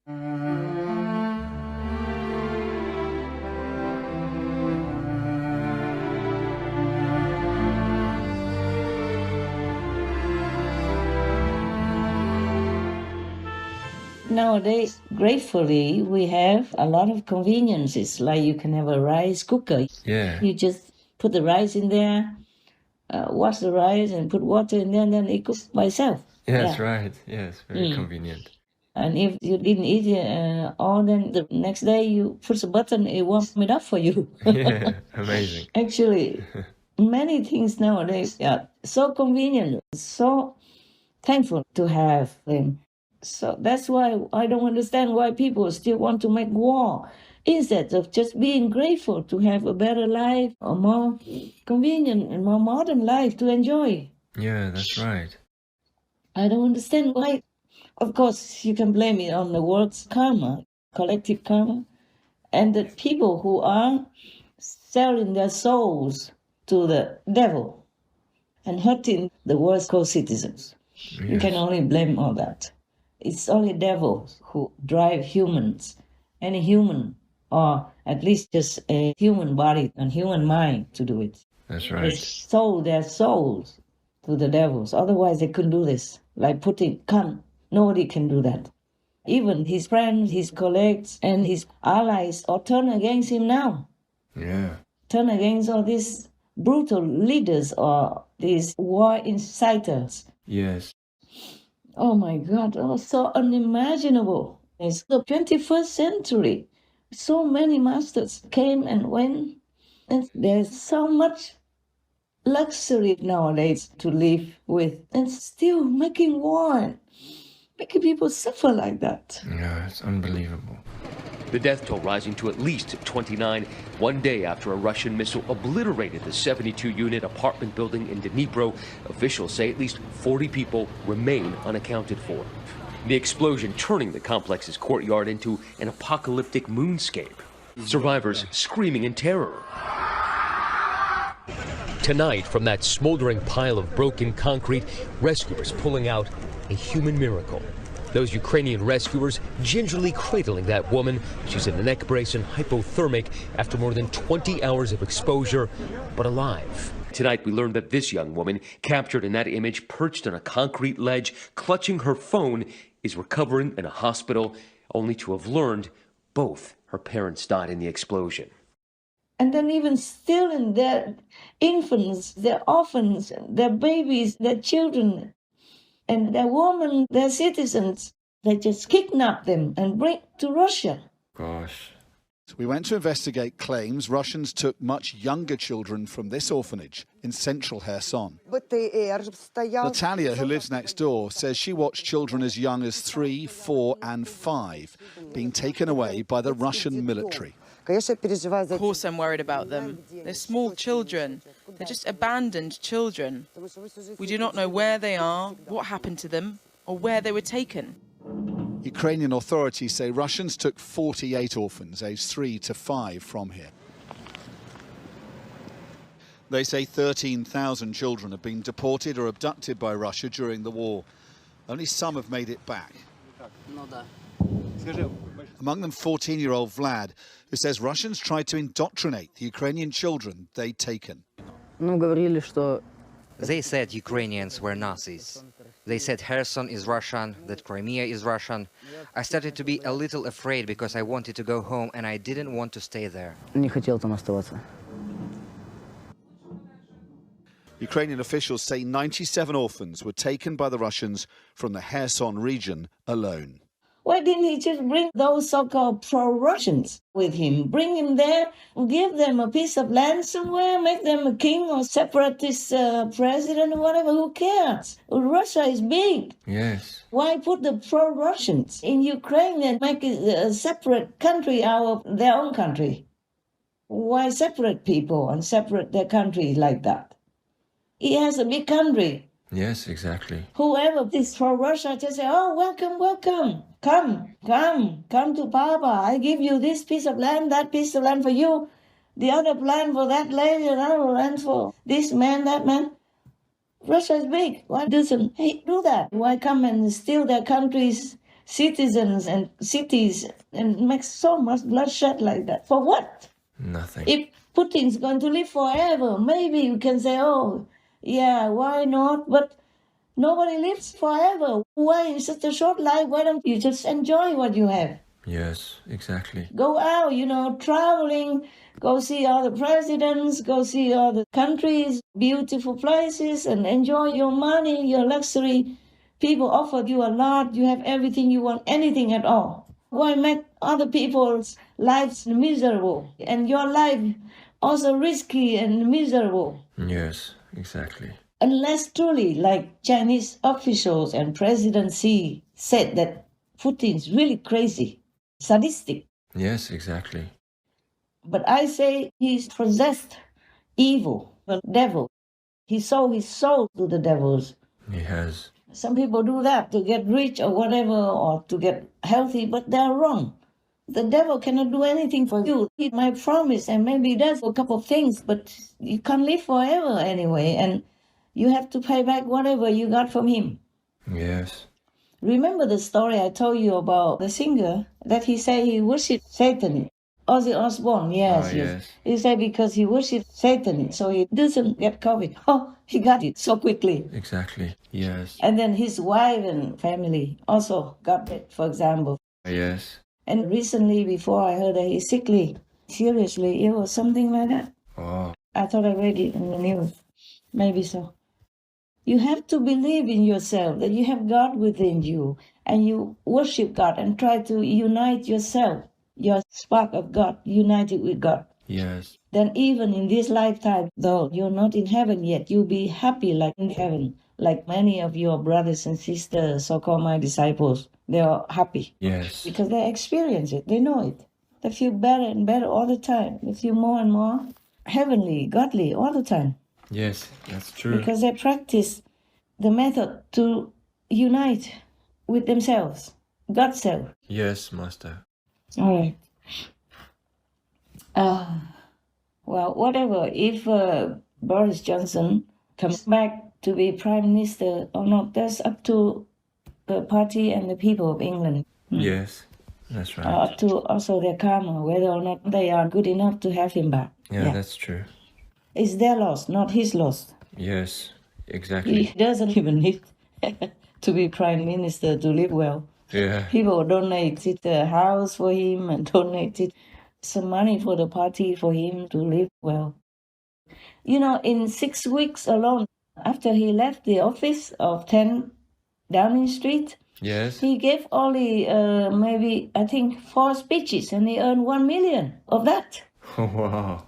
Nowadays, gratefully, we have a lot of conveniences, like you can have a rice cooker. Yeah. You just put the rice in there, wash the rice and put water in there, and then it cooks by itself. Yeah, that's right. Yes, very convenient. And if you didn't eat it all, then the next day you push a button, it warms it up for you. Yeah, amazing. Actually, many things nowadays are so convenient, so thankful to have them. So that's why I don't understand why people still want to make war instead of just being grateful to have a better life, a more convenient and more modern life to enjoy. Yeah, that's right. I don't understand why. Of course, you can blame it on the world's karma, collective karma, and the people who are selling their souls to the devil and hurting the world's co-citizens. Yes. You can only blame all that. It's only devils who drive humans, any human, or at least just a human body and human mind to do it. That's right. They sold their souls to the devils. Otherwise, they couldn't do this. Like putting Khan, nobody can do that. Even his friends, his colleagues, and his allies all turn against him now. Yeah. Turn against all these brutal leaders or these war inciters. Yes. Oh my God, oh, so unimaginable. It's the 21st century. So many masters came and went, and there's so much luxury nowadays to live with, and still making war, making people suffer like that. Yeah, it's unbelievable. The death toll rising to at least 29, one day after a Russian missile obliterated the 72-unit apartment building in Dnipro. Officials say at least 40 people remain unaccounted for. The explosion turning the complex's courtyard into an apocalyptic moonscape. Survivors screaming in terror. Tonight, from that smoldering pile of broken concrete, rescuers pulling out a human miracle. Those Ukrainian rescuers gingerly cradling that woman. She's in a neck brace and hypothermic after more than 20 hours of exposure, but alive. Tonight, we learned that this young woman, captured in that image, perched on a concrete ledge, clutching her phone, is recovering in a hospital, only to have learned both her parents died in the explosion. And then even still in their infants, their orphans, their babies, their children, and their women, their citizens, they just kidnap them and bring to Russia. Gosh. We went to investigate claims Russians took much younger children from this orphanage in central Kherson. Natalia, who lives next door, says she watched children as young as 3, 4 and 5 being taken away by the Russian military. Of course I'm worried about them. They're small children. They're just abandoned children. We do not know where they are, what happened to them, or where they were taken. Ukrainian authorities say Russians took 48 orphans aged 3 to 5 from here. They say 13,000 children have been deported or abducted by Russia during the war. Only some have made it back. Among them 14-year-old Vlad, who says Russians tried to indoctrinate the Ukrainian children they'd taken. They said Ukrainians were Nazis. They said Kherson is Russian, that Crimea is Russian. I started to be a little afraid because I wanted to go home and I didn't want to stay there. Ukrainian officials say 97 orphans were taken by the Russians from the Kherson region alone. Why didn't he just bring those so-called pro-Russians with him? Bring him there, give them a piece of land somewhere, make them a king or separatist president or whatever, who cares? Russia is big. Yes. Why put the pro-Russians in Ukraine and make it a separate country out of their own country? Why separate people and separate their country like that? He has a big country. Yes, exactly. Whoever is for Russia just say, oh, welcome, welcome. Come to Papa. I give you this piece of land, that piece of land for you. The other land for that lady, another land for this man, that man. Russia is big. Why doesn't he do that? Why come and steal their countries citizens and cities and make so much bloodshed like that. For what? Nothing. If Putin's going to live forever, maybe you can say, oh, yeah, why not? But nobody lives forever. Why in such a short life? Why don't you just enjoy what you have? Yes, exactly. Go out, traveling, go see other presidents, go see other countries, beautiful places, and enjoy your money, your luxury. People offer you a lot, you have everything you want, anything at all. Why make other people's lives miserable and your life also risky and miserable? Yes, exactly. Unless truly, like Chinese officials and President Xi said that Putin's really crazy, sadistic. Yes, exactly. But I say he's possessed evil, the devil. He sold his soul to the devils. He has. Some people do that to get rich or whatever, or to get healthy, but they're wrong. The devil cannot do anything for you. He might promise and maybe does a couple of things, but you can't live forever anyway, and you have to pay back whatever you got from him. Yes. Remember the story I told you about the singer that he said he worshipped Satan? Ozzy Osbourne, yes. He said because he worshipped Satan, so he doesn't get COVID. Oh, he got it so quickly. Exactly, yes. And then his wife and family also got it, for example. Yes. And recently, before I heard that he's sickly, seriously ill or something like that. Oh. I thought I read it in the news. Maybe so. You have to believe in yourself, that you have God within you, and you worship God and try to unite yourself, your spark of God, united with God. Yes. Then even in this lifetime, though you're not in heaven yet, you'll be happy like in heaven, like many of your brothers and sisters, so-called my disciples. They are happy. Yes. Because they experience it, they know it. They feel better and better all the time. They feel more and more heavenly, godly all the time. Yes, that's true. Because they practice the method to unite with themselves, God's self. Yes, Master. All right. Well, whatever. If Boris Johnson comes back to be Prime Minister or not, that's up to the party and the people of England. Yes, that's right. Up to also their karma, whether or not they are good enough to have him back. Yeah, that's true. It's their loss, not his loss. Yes, exactly. He doesn't even need to be Prime Minister to live well. Yeah. People donated a house for him and donated some money for the party for him to live well. In 6 weeks alone, after he left the office of 10 Downing Street, yes, he gave only maybe, I think, 4 speeches, and he earned 1 million of that. Oh, wow.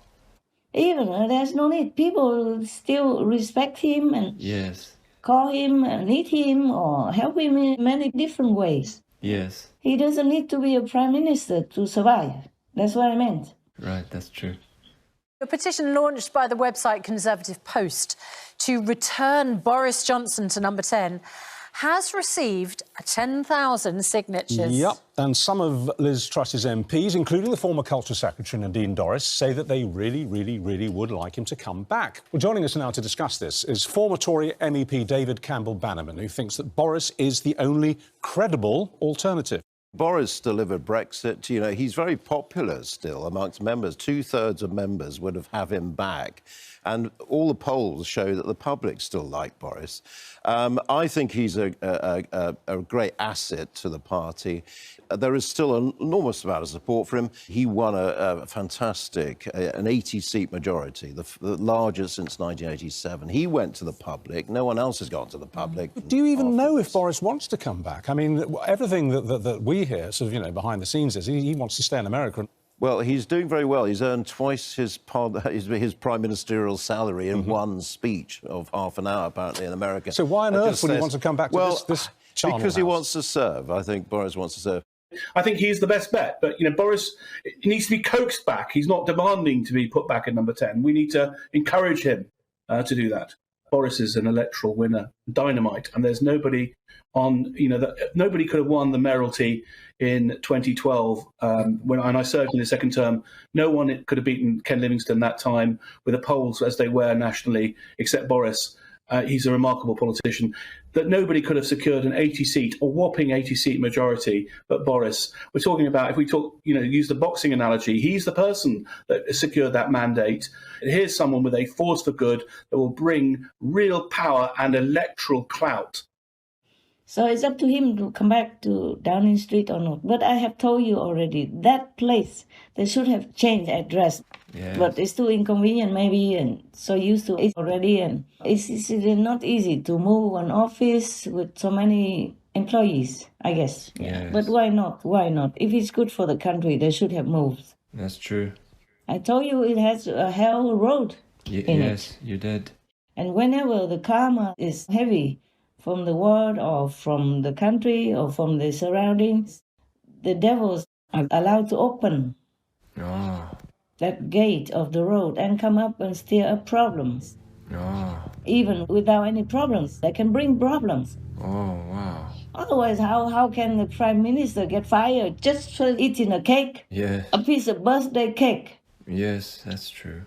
Even there's no need. People still respect him and yes, call him, need him, or help him in many different ways. Yes. He doesn't need to be a prime minister to survive. That's what I meant. Right, that's true. A petition launched by the website Conservative Post to return Boris Johnson to number 10 has received 10,000 signatures. Yep, and some of Liz Truss's MPs, including the former Culture Secretary Nadine Dorries, say that they really, really, really would like him to come back. Well, joining us now to discuss this is former Tory MEP David Campbell-Bannerman, who thinks that Boris is the only credible alternative. Boris delivered Brexit. He's very popular still amongst members. 2/3 of members would have him back. And all the polls show that the public still like Boris. I think he's a great asset to the party. There is still an enormous amount of support for him. He won a fantastic, an 80-seat majority, the largest since 1987. He went to the public. No one else has gone to the public. Do you even know if Boris wants to come back? I mean, everything that we hear, sort of, behind the scenes is he wants to stay in America. Well, he's doing very well. He's earned twice his prime ministerial salary in one speech of half an hour, apparently, in America. So why on earth would he want to come back to this charnel because house? he wants to serve. I think Boris wants to serve. I think he's the best bet. But, Boris needs to be coaxed back. He's not demanding to be put back at number 10. We need to encourage him to do that. Boris is an electoral winner, dynamite, and there's nobody on, nobody could have won the mayoralty in 2012 when I served in the second term. No one could have beaten Ken Livingstone that time with the polls as they were nationally, except Boris. he's a remarkable politician, that nobody could have secured an 80-seat, a whopping 80-seat majority but Boris. We're talking about, if we talk, use the boxing analogy, he's the person that secured that mandate. Here's someone with a force for good that will bring real power and electoral clout. So it's up to him to come back to Downing Street or not. But I have told you already, that place, they should have changed address. Yes. But it's too inconvenient maybe, and so used to it already. And it's not easy to move an office with so many employees, I guess. Yes. But why not? Why not? If it's good for the country, they should have moved. That's true. I told you it has a hell road in yes, it. you did. And whenever the karma is heavy, from the world or from the country or from the surroundings, the devils are allowed to open that gate of the road and come up and stir up problems. Even without any problems, they can bring problems. Oh, wow. Otherwise, how can the Prime Minister get fired just for eating a cake? Yes. A piece of birthday cake. Yes, that's true.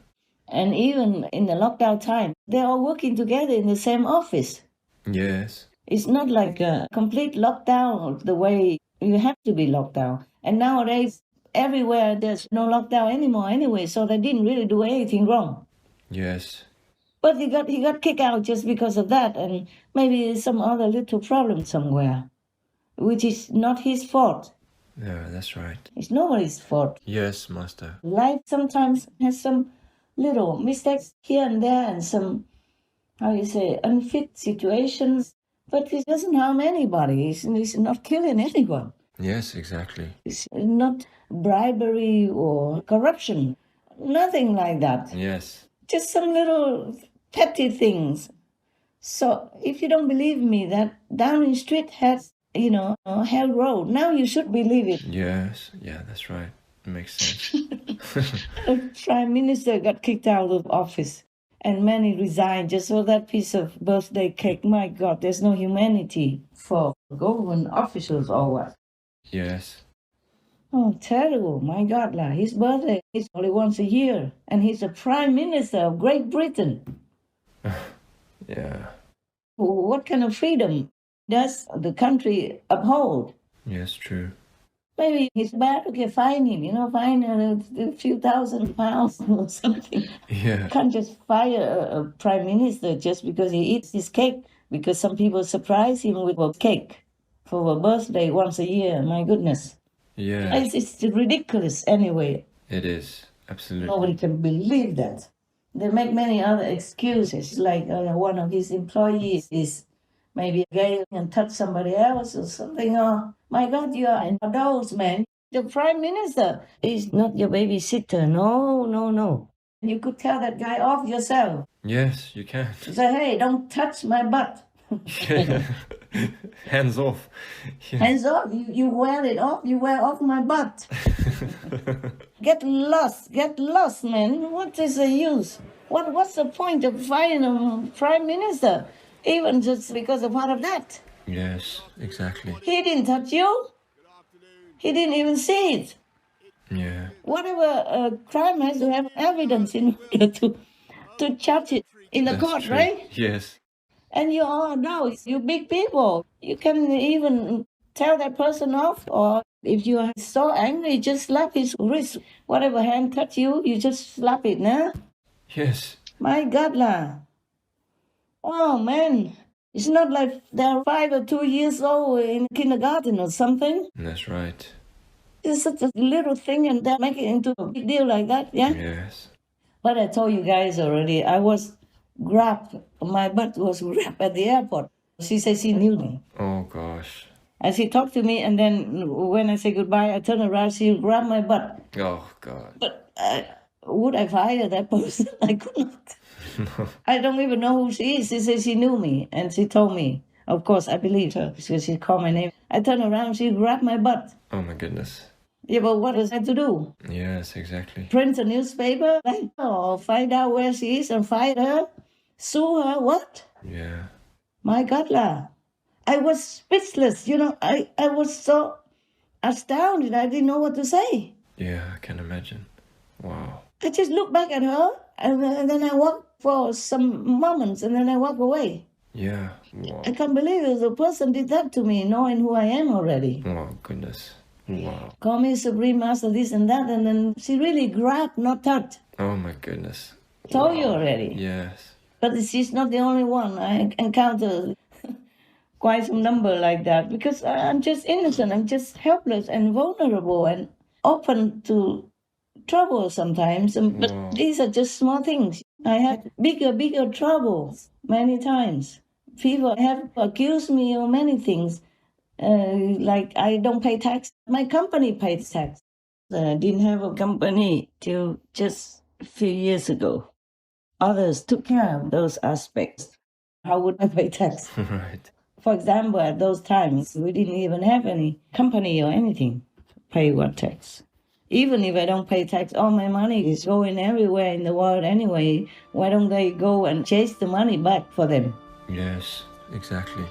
And even in the lockdown time, they're all working together in the same office. Yes. It's not like a complete lockdown the way you have to be locked down. And nowadays, everywhere there's no lockdown anymore anyway, so they didn't really do anything wrong. Yes. But he got kicked out just because of that, and maybe some other little problem somewhere, which is not his fault. Yeah, that's right. It's nobody's fault. Yes, Master. Life sometimes has some little mistakes here and there and some, unfit situations. But it doesn't harm anybody. It's not killing anyone. Yes, exactly. It's not bribery or corruption. Nothing like that. Yes. Just some little petty things. So if you don't believe me that Downing Street has, a hell road, now you should believe it. Yes. Yeah, that's right. It makes sense. The Prime Minister got kicked out of office. And many resigned just for that piece of birthday cake. My God, there's no humanity for government officials or what? Yes. Oh, terrible. My God, his birthday is only once a year. And he's the Prime Minister of Great Britain. Yeah. What kind of freedom does the country uphold? Yes, true. Maybe it's bad to fine him, fine a few £1,000 or something. Yeah. You can't just fire a prime minister just because he eats his cake, because some people surprise him with a cake for a birthday once a year. My goodness. Yeah. It's ridiculous anyway. It is. Absolutely. Nobody can believe that. They make many other excuses, like one of his employees is maybe gay and touch somebody else or something. Oh, my God, you are an adult, man. The Prime Minister is not your babysitter. No. You could tell that guy off yourself. Yes, you can. Say, hey, don't touch my butt. Hands off. Yeah. Hands off. You wear it off. You wear off my butt. Get lost, man. What is the use? What's the point of firing a Prime Minister? Even just because of part of that. Yes, exactly. He didn't touch you. He didn't even see it. Yeah. Whatever crime has to have evidence in order to charge it in the court, true. right? Yes. And you all know, you big people. You can even tell that person off, or if you are so angry, just slap his wrist. Whatever hand touch you, you just slap it, nah? Yes. My God, Oh, man. It's not like they're 5 or 2 years old in kindergarten or something. That's right. It's such a little thing and they make it into a big deal like that, yeah? Yes. But I told you guys already, I was grabbed. My butt was grabbed at the airport. She said she knew me. Oh, gosh. And she talked to me, and then when I say goodbye, I turn around, she grabbed my butt. Oh, God. But would I fire that person? I could not. I don't even know who she is. She said she knew me, and she told me. Of course, I believed her because she called my name. I turned around, she grabbed my butt. Oh, my goodness. Yeah, but what was I to do? Yes, exactly. Print a newspaper? Or find out where she is and find her? Sue her? What? Yeah. My God, I was speechless. I was so astounded. I didn't know what to say. Yeah, I can imagine. Wow. I just looked back at her, and then I walked for some moments and then I walk away. Yeah. Wow. I can't believe it. The person did that to me, knowing who I am already. Oh, goodness. Wow. Call me Supreme Master, this and that, and then she really grabbed, not touched. Oh, my goodness. Told you already. Yes. But she's not the only one. I encountered quite some number like that because I'm just innocent. I'm just helpless and vulnerable and open to trouble sometimes. But these are just small things. I had bigger troubles many times. People have accused me of many things, like I don't pay tax. My company pays tax. I didn't have a company till just a few years ago. Others took care of those aspects. How would I pay tax? Right. For example, at those times, we didn't even have any company or anything to pay what tax. Even if I don't pay tax, all my money is going everywhere in the world anyway. Why don't they go and chase the money back for them? Yes, exactly.